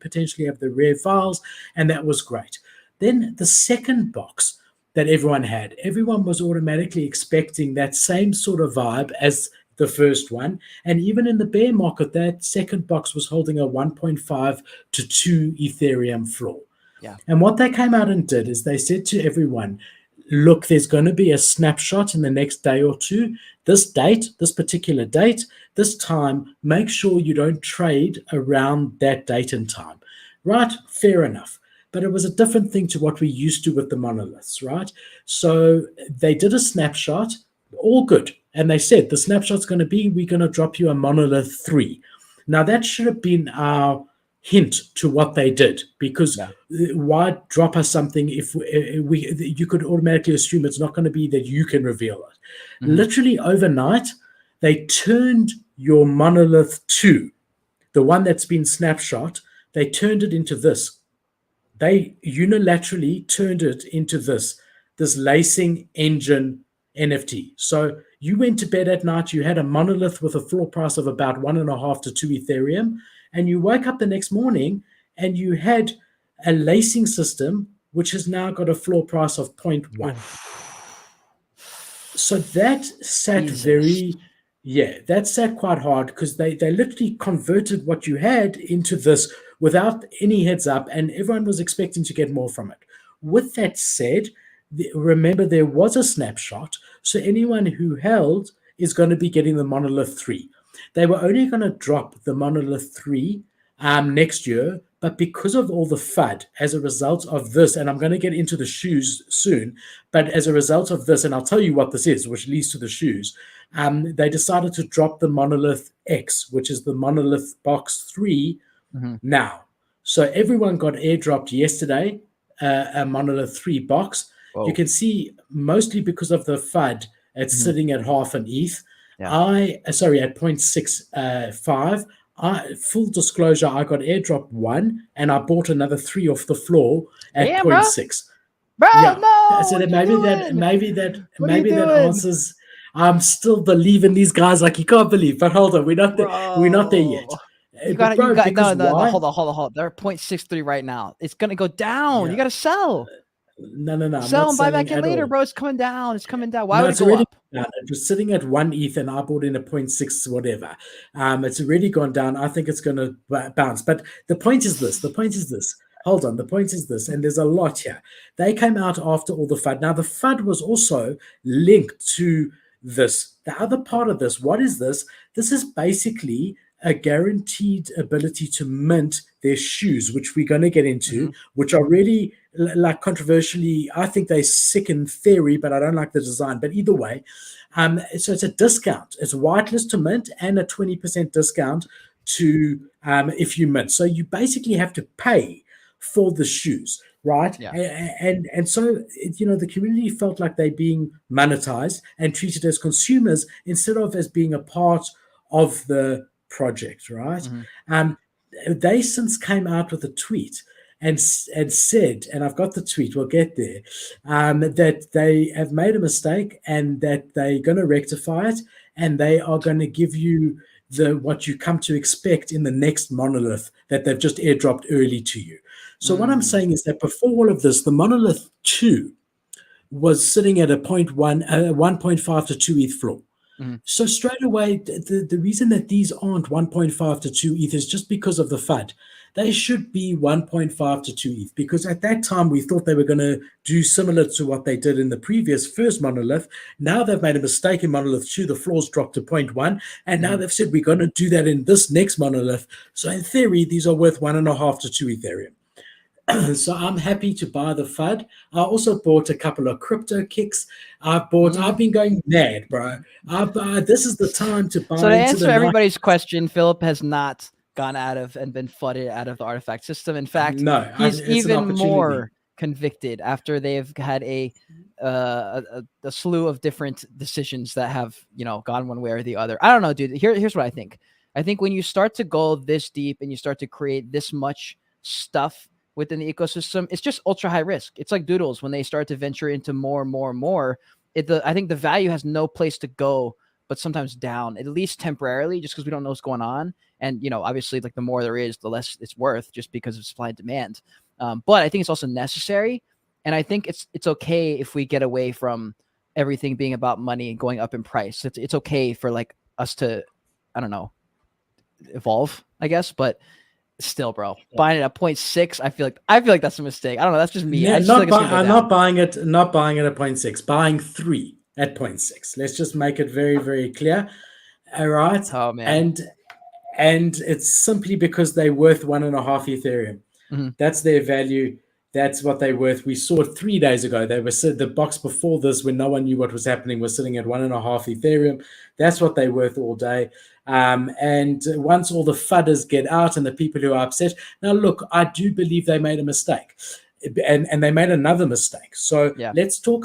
potentially have the rare files, and that was great. Then the second box that everyone was automatically expecting that same sort of vibe as the first one. And even in the bear market, that second box was holding a 1.5 to 2 Ethereum floor. Yeah. And what they came out and did is they said to everyone, look, there's going to be a snapshot in the next day or two. This date, this particular date, this time, make sure you don't trade around that date and time. Right? Fair enough. But it was a different thing to what we used to with the monoliths, right? So they did a snapshot, all good. And they said the snapshot's going to be, we're going to drop you a Monolith 3. Now, that should have been our hint to what they did, because why drop us something if you could automatically assume it's not going to be that you can reveal it. Mm-hmm. Literally overnight, they turned your Monolith 2, the one that's been snapshot, they turned it into this. They unilaterally turned it into this lacing engine NFT. So you went to bed at night, you had a monolith with a floor price of about 1.5 to 2 Ethereum, and you woke up the next morning and you had a lacing system which has now got a floor price of 0.1. So that sat that sat quite hard, because they literally converted what you had into this without any heads up, and everyone was expecting to get more from it. With that said, remember there was a snapshot, so anyone who held is going to be getting the Monolith 3. They were only going to drop the Monolith 3 next year, but because of all the FUD as a result of this, and I'm going to get into the shoes soon, but as a result of this, and I'll tell you what this is, which leads to the shoes, they decided to drop the Monolith X, which is the Monolith Box 3 now. So everyone got airdropped yesterday, a Monolith 3 box. Whoa. You can see, mostly because of the FUD, it's sitting at half an ETH. At 0.65. Full disclosure, I got airdrop 1, and I bought another 3 off the floor at 0.6. Bro, no. So maybe that answers. I'm still believing these guys like you can't believe. But hold on, we're not there yet. You got no. Hold on. They're 0.63 right now. It's gonna go down. Yeah. You got to sell. No. Sell and buy back in later, bro. It's coming down. Why would it go up? It was sitting at 1 ETH, and I bought in a 0.6 whatever. It's already gone down. I think it's going to bounce. But the point is this. Hold on. The point is this, and there's a lot here. They came out after all the FUD. Now, the FUD was also linked to this. The other part of this, what is this? This is basically a guaranteed ability to mint their shoes, which we're going to get into, which are really, like, controversially, I think they're sick in theory, but I don't like the design. But either way, so it's a discount. It's whitelist to mint and a 20% discount to if you mint. So you basically have to pay for the shoes, right? Yeah. And so, the community felt like they're being monetized and treated as consumers instead of as being a part of the project, right? They since came out with a tweet and said, and I've got the tweet, we'll get there, that they have made a mistake and that they're going to rectify it, and they are going to give you what you come to expect in the next monolith that they've just airdropped early to you. So what I'm saying is that before all of this, the Monolith 2 was sitting at a 1.5 to 2 ETH floor. So straight away, the reason that these aren't 1.5 to 2 ETH is just because of the FUD. They should be 1.5 to 2 ETH, because at that time we thought they were going to do similar to what they did in the previous first monolith. Now they've made a mistake in Monolith 2. The floor's dropped to 0.1, and now they've said we're going to do that in this next monolith. So in theory, these are worth 1.5 to 2 Ethereum. So I'm happy to buy the FUD. I also bought a couple of crypto kicks. I've been going mad, bro. This is the time to buy. So to answer everybody's question, Philip has not gone out of and been flooded out of the artifact system. In fact, he's even more convicted after they've had a slew of different decisions that have, gone one way or the other. I don't know, dude. Here's what I think. I think when you start to go this deep and you start to create this much stuff within the ecosystem, it's just ultra high risk. It's like Doodles when they start to venture into more. I think the value has no place to go but sometimes down, at least temporarily, just because we don't know what's going on. And, you know, obviously, like the more there is, the less it's worth, just because of supply and demand. But I think it's also necessary. And I think it's okay if we get away from everything being about money and going up in price. It's okay for like us to, I don't know, evolve, I guess. But still, bro, buying it at 0.6, I feel like that's a mistake. I don't know. That's just me. Yeah, I'm not buying it at 0.6, buying 3 at 0.6. Let's just make it very, very clear. All right. Oh man. And it's simply because they're worth 1.5 Ethereum. Mm-hmm. That's their value. That's what they're worth. We saw it 3 days ago. They were the box before this, when no one knew what was happening, was sitting at 1.5 Ethereum. That's what they're worth all day. And once all the fudders get out and the people who are upset, now look, I do believe they made a mistake, and they made another mistake. So let's talk about